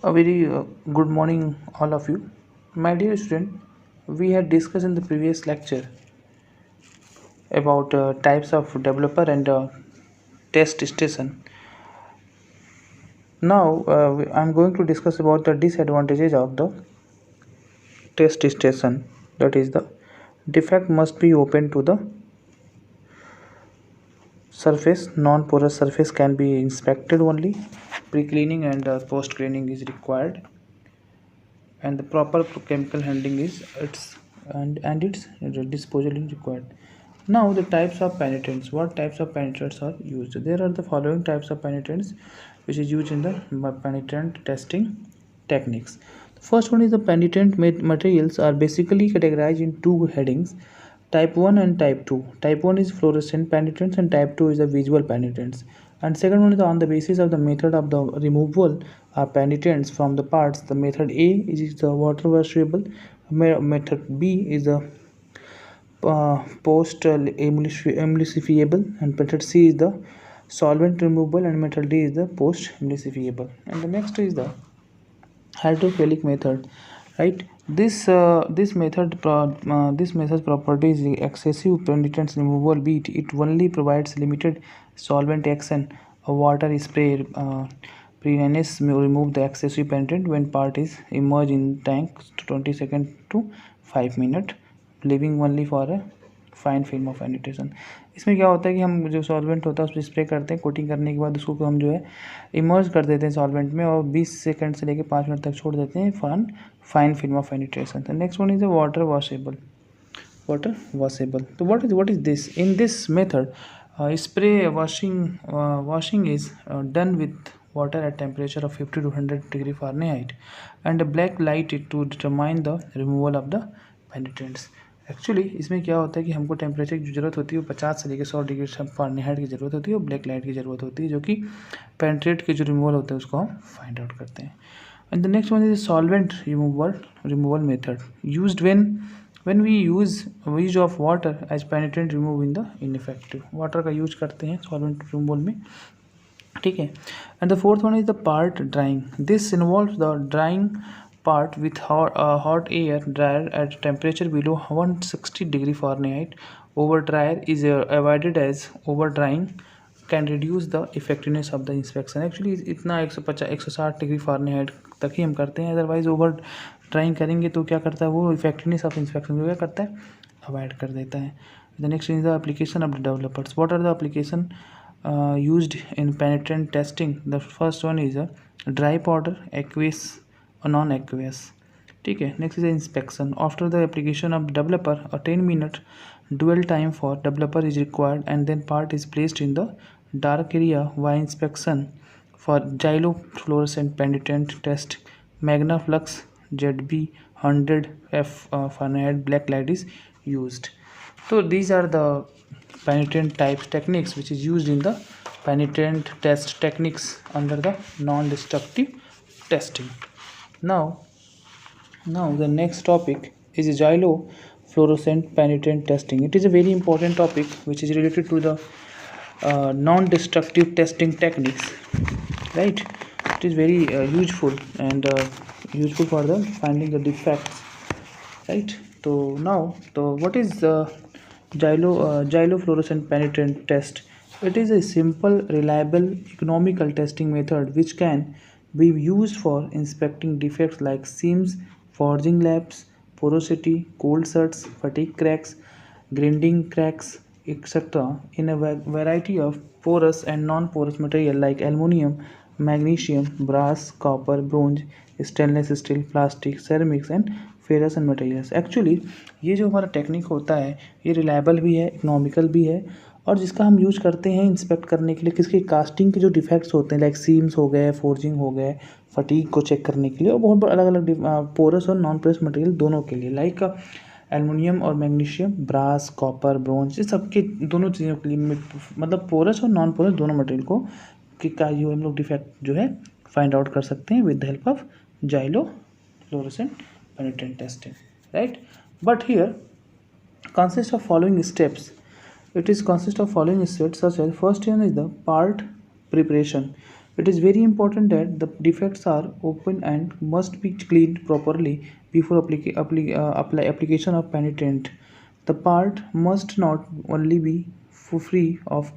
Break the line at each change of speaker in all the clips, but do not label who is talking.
A very good morning, all of you. My dear student, we had discussed in the previous lecture about types of developer and test station. Now, I'm going to discuss about the disadvantages of the test station. That is, the defect must be open to the surface. Non-porous surface can be inspected only. Pre-cleaning and post-cleaning is required, and the proper chemical handling is its disposal is required. Now the types of penetrants. What types of penetrants are used? There are the following types of penetrants which is used in the penetrant testing techniques. The first one is the penetrant materials are basically categorized in two headings: type 1 and type 2. Type 1 is fluorescent penetrants and type 2 is the visual penetrants. And second one is on the basis of the method of the removal of penetrants from the parts. The method A is the water washable, method B is the post emulsifiable, and method C is the solvent removal, and method D is the post emulsifiable. And the next is the hydrophilic method, right? This method's property is excessive penetrance removal. It only provides limited solvent action. A water spray pre-NS may remove the excessive penetrant when part is immersed in tank 20 seconds to 5 minutes, leaving only for a fine film of एनिटेशन. इसमें क्या होता है कि हम जो solvent होता है उस पर स्प्रे करते हैं. कोटिंग करने के बाद उसको हम जो है इमर्ज कर देते हैं सॉल्वेंट में और 20 सेकंड से लेकर 5 मिनट तक छोड़ देते हैं फॉर फाइन फिल्म ऑफ एनिटेशन. The next one is the water washable. तो what is this? In this method, spray washing is done with water at temperature of 50 to 100 degree Fahrenheit and a black light to determine the removal of the penetrants. Actually इसमें क्या होता है कि हमको temperature की ज़रूरत होती है वो 50 से लेकर 100 डिग्री फ़ारेनहाइट की ज़रूरत होती है और ब्लैक लाइट की ज़रूरत होती है जो कि पेनिट्रेट के जो रिमूवल होता है उसको हम फाइंड आउट करते हैं. And the next one is solvent removal method used when we use of water as penetrant remove in the ineffective. Water का यूज करते हैं सॉल्वेंट रिमूवल में, ठीक है. And the fourth one is the part drying. This involves the drying part with hot air dryer at temperature below 160 degree Fahrenheit. Over dryer is avoided as over drying can reduce the effectiveness of the inspection. Actually इतना 160 degree Fahrenheit तक ही हम करते हैं. Otherwise over drawing करेंगे तो क्या करता है वो इफेक्टिवनेस ऑफ इंस्पेक्शन को क्या करता है अवॉइड कर देता है. The next is the application of the developers. What are the application used in penetrant testing? The first one is a dry powder, aqueous or non-aqueous, ठीक है. Next is inspection. After the application of developer a 10-minute dwell time for developer is required and then part is placed in the dark area while inspection for gyrofluorescent penetrant test. Magnaflux ZB 100 F Fahrenheit black light is used. So these are the penetrant types techniques which is used in the penetrant test techniques under the non-destructive testing. Now the next topic is gyrofluorescent penetrant testing. It is a very important topic which is related to the non-destructive testing techniques, right? It is very useful and useful for the finding the defects, right? So what is the gyrofluorescent penetrant test? It is a simple, reliable, economical testing method which can be used for inspecting defects like seams, forging laps, porosity, cold surts, fatigue cracks, grinding cracks, etc. in a variety of porous and non-porous material like aluminum, magnesium, brass, copper, bronze, stainless steel, plastic, ceramics and ferrous and materials. Actually ये जो हमारा technique होता है ये reliable भी है, economical भी है और जिसका हम यूज करते हैं इंस्पेक्ट करने के लिए किसके कास्टिंग के जो डिफेक्ट्स होते हैं लाइक सीम्स हो गए, फोर्जिंग हो गए, फटीग को चेक करने के लिए और बहुत अलग अलग पोरस और नॉन पोरस मटेरियल दोनों के लिए लाइक एल्युमिनियम और मैग्नीशियम, ब्रास, कॉपर, ब्रोंज, ये सबके दोनों चीज़ों के लिए मतलब पोरस और नॉन पोरस दोनों मटेरियल को का जो हम लोग डिफेक्ट जो है फाइंड आउट कर सकते हैं with the help of gyrofluorescent penetrant testing, right? But here consists of following steps. It is consist of following steps such as first one is the part preparation. It is very important that the defects are open and must be cleaned properly before application of penetrant. The part must not only be free of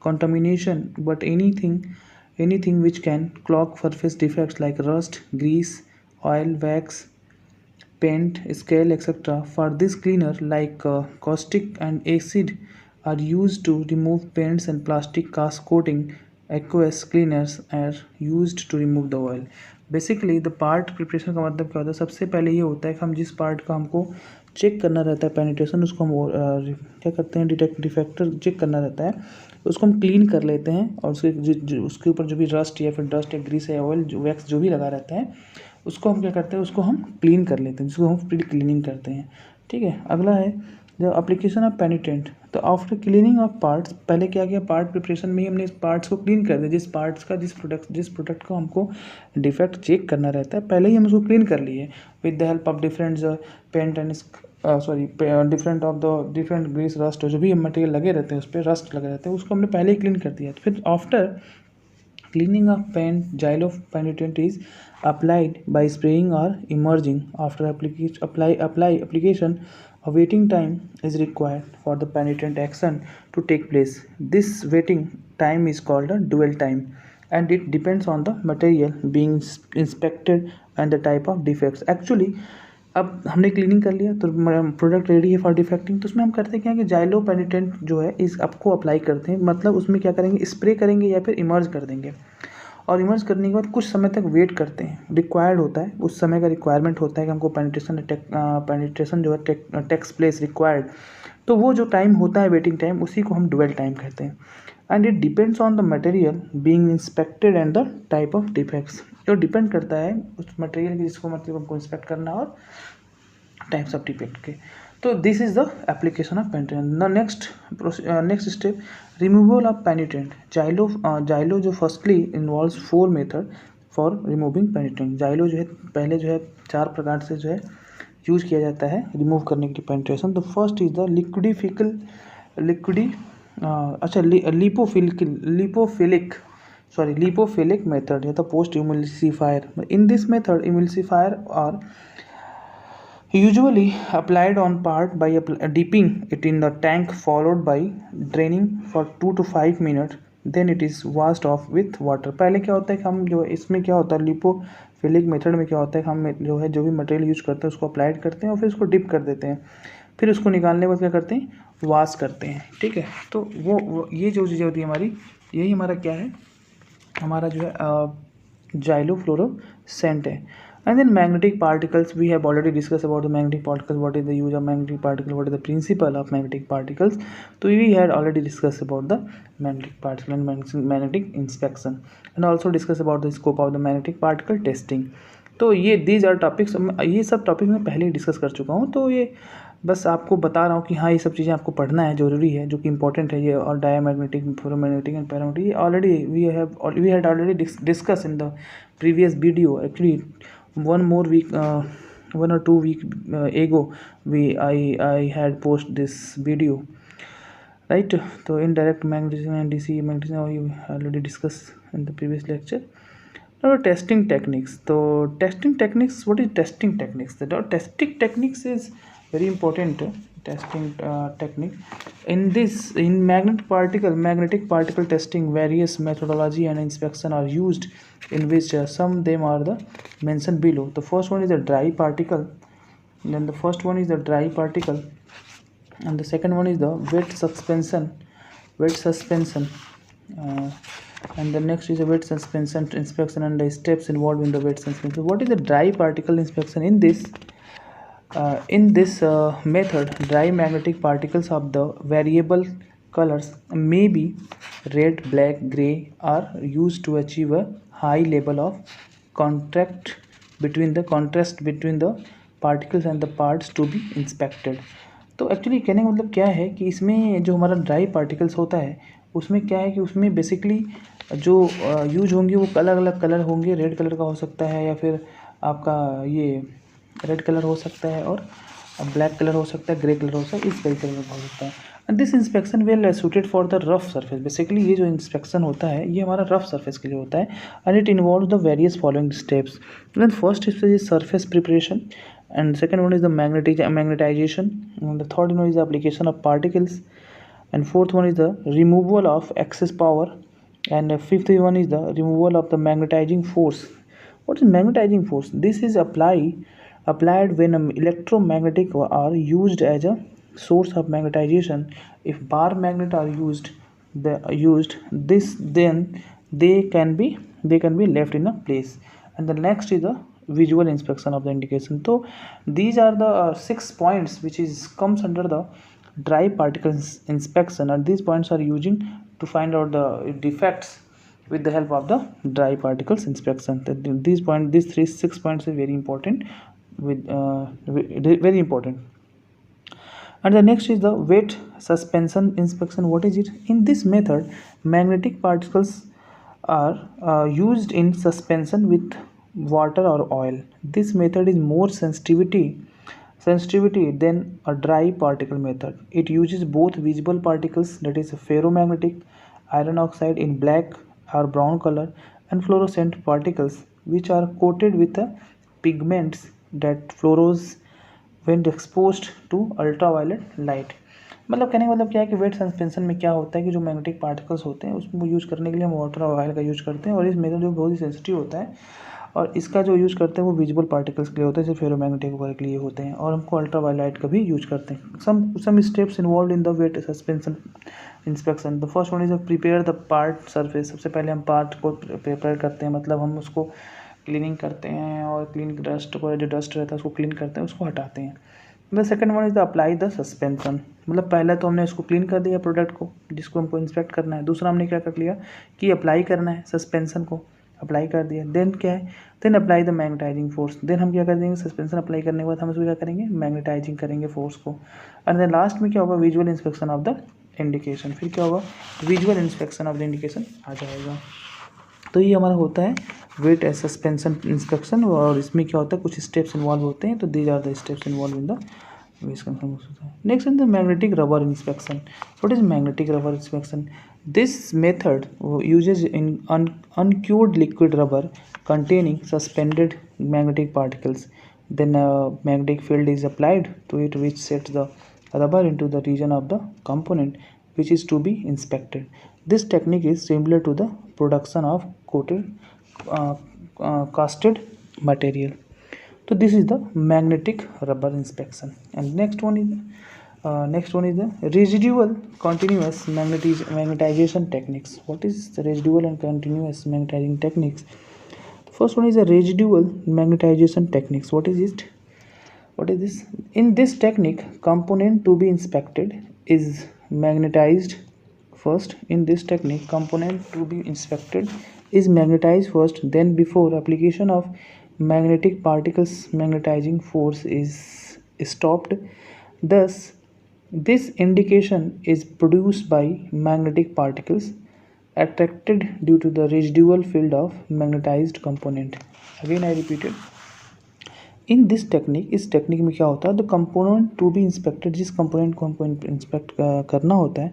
contamination but anything which can clog surface defects like rust, grease, oil, wax, paint, scale, etc. For this cleaner like caustic and acid are used to remove paints and plastic cast coating. Aqueous cleaners are used to remove the oil. Basically the part preparation का मतलब क्या होता है, सबसे पहले ये होता है कि हम जिस पार्ट का हमको चेक करना रहता है पेनिट्रेशन, उसको हम क्या करते हैं डिफेक्टर चेक करना रहता है, उसको हम क्लीन कर लेते हैं और उसके ऊपर जो भी रस्ट या फिर डस्ट या ग्रीस या ऑयल जो वैक्स जो भी लगा रहता है उसको हम क्या करते हैं, उसको हम क्लीन कर लेते हैं, जिसको हम प्री क्लीनिंग करते हैं। ठीक है, अगला है द एप्लीकेशन ऑफ पेनिट्रेंट। तो आफ्टर क्लीनिंग ऑफ पार्ट्स, पहले क्या किया, पार्ट प्रिपरेशन में ही हमने इस पार्ट्स को क्लीन कर दिया, जिस प्रोडक्ट को हमको डिफेक्ट चेक करना रहता है पहले ही हम उसको क्लीन कर लिए with the help of different paint and different grease rust जो भी मटेरियल लगे रहते हैं उस पर रस्ट लगे रहते हैं उसको हमने पहले ही क्लीन कर दिया। फिर after cleaning of paint, gel of penetrant is applied by spraying or immersing. After application, a waiting time is required for the penetrant action to take place. This waiting time is called a dwell time, and it depends on the material being inspected and the type of defects. Actually, अब हमने cleaning कर लिया तो product ready है for defecting, तो उसमें हम करते क्या कि जाइलो पेनिट्रेंट जो है इस आपको अप्लाई करते हैं, मतलब उसमें क्या करेंगे, स्प्रे करेंगे या फिर इमर्ज कर देंगे, और इमर्ज करने के बाद कुछ समय तक वेट करते हैं। रिक्वायर्ड होता है, उस समय का रिक्वायरमेंट होता है कि हमको पेनिट्रेशन जो है टेक्स प्लेस रिक्वायर्ड, तो वो जो टाइम होता है वेटिंग टाइम उसी को हम ड्वेल टाइम कहते हैं। And it depends on the material being inspected and the type of defects, जो डिपेंड करता है उस मटेरियल की जिसको मतलब हमको इंस्पेक्ट करना और टाइप्स ऑफ डिफेक्ट के। तो this is the application of penetrant. The next step, removal of penetrant. जाइलो जो firstly involves 4 method for removing penetrant. जाइलो जो है पहले जो है 4 प्रकार से जो है यूज किया जाता है रिमूव करने के लिए penetration. The first is the lipophilic method या the post emulsifier. In this method emulsifier are usually applied on part by dipping it in the tank followed by draining for 2 to 5 minutes, then it is washed off with water। पहले क्या होता है कि हम जो इसमें क्या होता है लिपोफिलिक मेथड में क्या होता है, हम जो है जो भी मटेरियल यूज करते हैं उसको अप्लाइड करते हैं और फिर उसको डिप कर देते हैं, फिर उसको निकालने के बाद क्या करते हैं, वॉश करते हैं। ठीक है, तो वो ये जो चीज़ें होती है हमारी, यही हमारा क्या है, हमारा जो है जाइलो फ्लोरोसेंट है। And then magnetic particles, we have already discussed about the magnetic particles, what is the use of magnetic particle, what is the principle of magnetic particles. So we had already discussed about the magnetic particle and magnetic inspection, and also discussed about the scope of the magnetic particle testing. तो ये these are topics, ये सब topic मैं पहले ही discuss कर चुका हूँ, तो ये बस आपको बता रहा हूँ कि हाँ ये सब चीज़ें आपको पढ़ना है, ज़रूरी है, जो कि इंपॉर्टेंट है ये, और डायमैग्नेटिक, फेरोमैग्नेटिक एंड पैरामैग्नेटिक ये already we had already discuss in the previous video. Actually one or 2 week ago I had post this video, right? So indirect magnetism and DC magnetism we already discussed in the previous lecture. Now testing techniques. So testing techniques, what is testing techniques? The testing techniques is very important. Testing technique in magnetic particle testing, various methodology and inspection are used, in which some them are the mentioned below. The first one is the dry particle, then the first one is the dry particle, and the second one is the wet suspension, and the next is a wet suspension inspection and the steps involved in the wet suspension. What is the dry particle inspection? In this method, dry magnetic particles of the variable colors, may be red, black, gray, are used to achieve a high level of contrast between the particles and the parts to be inspected. तो actually कहने का मतलब क्या है कि इसमें जो हमारा ड्राई पार्टिकल्स होता है उसमें क्या है कि उसमें बेसिकली जो यूज होंगे वो अलग अलग कलर होंगे, रेड कलर का हो सकता है या फिर आपका ये रेड कलर हो सकता है और ब्लैक कलर हो सकता है, ग्रे कलर हो सकता है, इस कई कलर का हो सकता है। And this inspection well suited for the rough surface. Basically ये जो इंस्पेक्शन होता है ये हमारा रफ सर्फेस के लिए होता है and it involve the various following steps. Then first step is surface preparation and second one is the magnetization, and the third one is the application of particles, and fourth one is the removal of excess power, and the fifth one is the removal of the magnetizing force. What is magnetizing force? This is applied when electromagnetic are used as a source of magnetization. If bar magnet are used this, then they can be left in a place. And the next is the visual inspection of the indication. So these are the 6 points which is comes under the dry particles inspection, and these points are using to find out the defects with the help of the dry particles inspection. These 6 points are very important very important. And the next is the wet suspension inspection. What is it? In this method magnetic particles are used in suspension with water or oil. This method is more sensitivity than a dry particle method. It uses both visible particles, that is ferromagnetic iron oxide in black or brown color, and fluorescent particles which are coated with pigments that fluoresce when exposed to ultraviolet light. मतलब कहने का मतलब क्या है कि wait suspension में क्या होता है कि जो मैग्नेटिक पार्टिकल्स होते हैं उसको यूज़ करने के लिए हम वाटर और ऑयल का यूज़ करते हैं, और इस मेथड जो बहुत ही सेंसिटिव होता है, और इसका जो यूज़ करते हैं वो विजिबल पार्टिकल्स के लिए होता है, जैसे फेरोमैग्नेटिक वगैरह के लिए होते हैं, और हमको अल्ट्रावायलेट का भी यूज करते हैं. Some steps involve in the wet suspension inspection. The first one is prepare the part surface. सबसे पहले हम पार्ट को प्रिपेयर करते हैं, मतलब हम उसको क्लीनिंग करते हैं और क्लीन डस्ट को, जो डस्ट रहता है उसको क्लीन करते हैं, उसको हटाते हैं. The second one is the apply the suspension. मतलब पहले तो हमने इसको क्लीन कर दिया प्रोडक्ट को जिसको हमको इंस्पेक्ट करना है. दूसरा हमने क्या कर लिया कि अप्लाई करना है सस्पेंशन को, अप्लाई कर दिया. देन क्या है, then apply the magnetizing force. Then हम क्या कर देंगे, सस्पेंशन अप्लाई करने के बाद हम उसको क्या करेंगे, मैग्नेटाइजिंग करेंगे फोर्स को. एंड देन लास्ट में क्या होगा, visual inspection of the indication. फिर क्या होगा, visual inspection of the indication आ जाएगा. तो ये हमारा होता है वेट सस्पेंशन इंस्पेक्शन, और इसमें क्या होता है कुछ स्टेप्स इन्वॉल्व होते हैं. तो these are the steps involve in the next in the magnetic rubber inspection. What is magnetic rubber inspection? This method uses in uncured liquid rubber containing suspended magnetic particles. Then a magnetic field is applied to it which sets the rubber into the region of the component which is to be inspected. This technique is similar to the production of casted material. So this is the magnetic rubber inspection. And next one is the residual continuous magnetization techniques. What is the residual and continuous magnetizing techniques? The first one is the residual magnetization techniques. What is it? What is this? In this technique, component to be inspected is magnetized first. In this technique, component to be inspected is magnetized first. Then before application of magnetic particles, magnetizing force is stopped. Thus this indication is produced by magnetic particles attracted due to the residual field of magnetized component. Again I repeated. In this technique, इस technique में क्या होता है, the component to be inspected, जिस component को हमको inspect करना होता है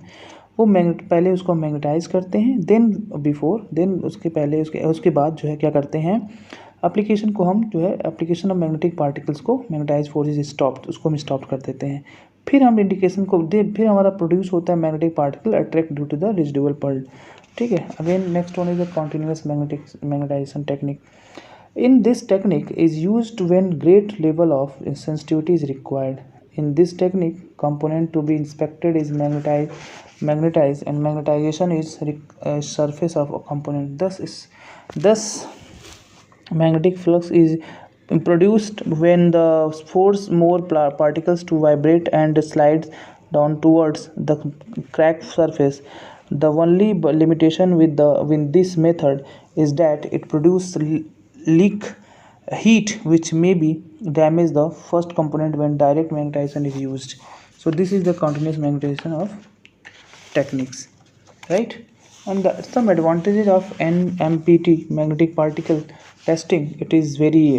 वो पहले उसको मैग्नेटाइज करते हैं. देन उसके बाद जो है क्या करते हैं, एप्लीकेशन को हम जो है एप्लीकेशन ऑफ मैग्नेटिक पार्टिकल्स को मैग्नेटाइज फोर्स इज स्टॉप्ड, उसको हम स्टॉप कर देते हैं. फिर हम इंडिकेशन को फिर हमारा प्रोड्यूस होता है magnetic particle attract due to the residual field. ठीक है. Again next one is the continuous magnetization technique. In this technique is used when great level of sensitivity is required. In this technique, component to be inspected is magnetized and magnetization is surface of a component. Thus magnetic flux is produced when the force more particles to vibrate and slides down towards the cracked surface. The only limitation with this method is that it produces leak heat which may be damage the first component when direct magnetization is used. So this is the continuous magnetization of techniques, right? And some advantages of NMPT, magnetic particle testing. It is very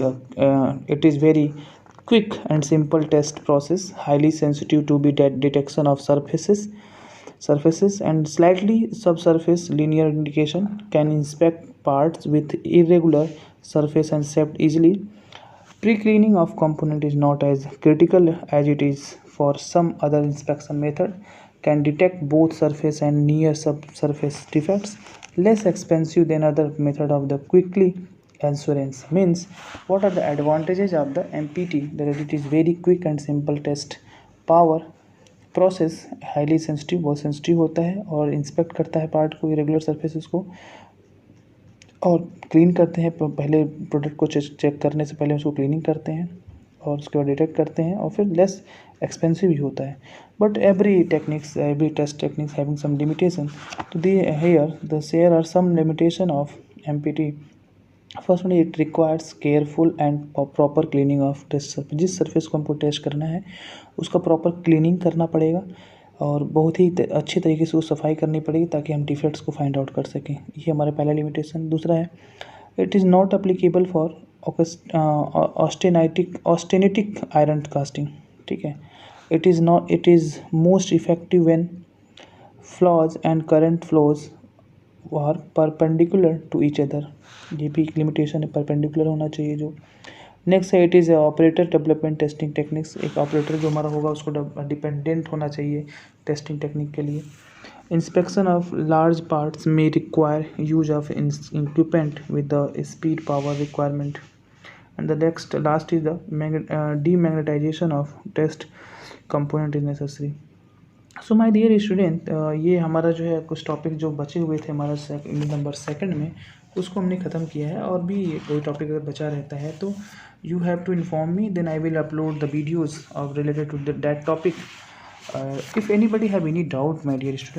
quick and simple test process, highly sensitive to be detection of surfaces and slightly subsurface linear indication, can inspect parts with irregular surface and accept easily. Pre-cleaning of component is not as critical as it is for some other inspection method, can detect both surface and near subsurface defects, less expensive than other method of the quickly assurance. Means what are the advantages of the MPT? That it is very quick and simple test, power, process highly sensitive, बहुत sensitive होता है और inspect करता है part को, irregular surfaces को, और clean करते हैं। पहले प्रोडक्ट को चेक करने से पहले उसको क्लीनिंग करते हैं और उसके बाद डिटेक्ट करते हैं, और फिर लेस एक्सपेंसिव भी होता है। But every test techniques having some limitation, तो the here the share are some limitation of MPT। First one, it requires careful and proper cleaning of test surface. जिस सर्फेस को हमको टेस्ट करना है उसका प्रॉपर क्लीनिंग करना पड़ेगा और बहुत ही अच्छी तरीके से वो सफाई करनी पड़ेगी ताकि हम डिफेक्ट्स को फाइंड आउट कर सकें। ये हमारा पहला लिमिटेशन। दूसरा है, it is not applicable for austenitic iron casting. ठीक है, it is most effective when flaws and current flows are perpendicular to each other. ये भी एक लिमिटेशन है, परपेंडिकुलर होना चाहिए जो। नेक्स्ट है, it is operator development testing techniques. एक ऑपरेटर जो हमारा होगा उसको डिपेंडेंट होना चाहिए टेस्टिंग टेक्निक के लिए। इंस्पेक्शन ऑफ लार्ज पार्ट्स में require use of equipment with the speed power requirement. And the next last is the demagnetization of test component is necessary. So my dear student, ये हमारा जो है कुछ topic जो बचे हुए थे हमारा नंबर सेकंड में, उसको हमने ख़त्म किया है। और भी कोई टॉपिक अगर बचा रहता है तो you have to inform me, then I will upload the videos of related to that topic. If anybody have any doubt my dear student.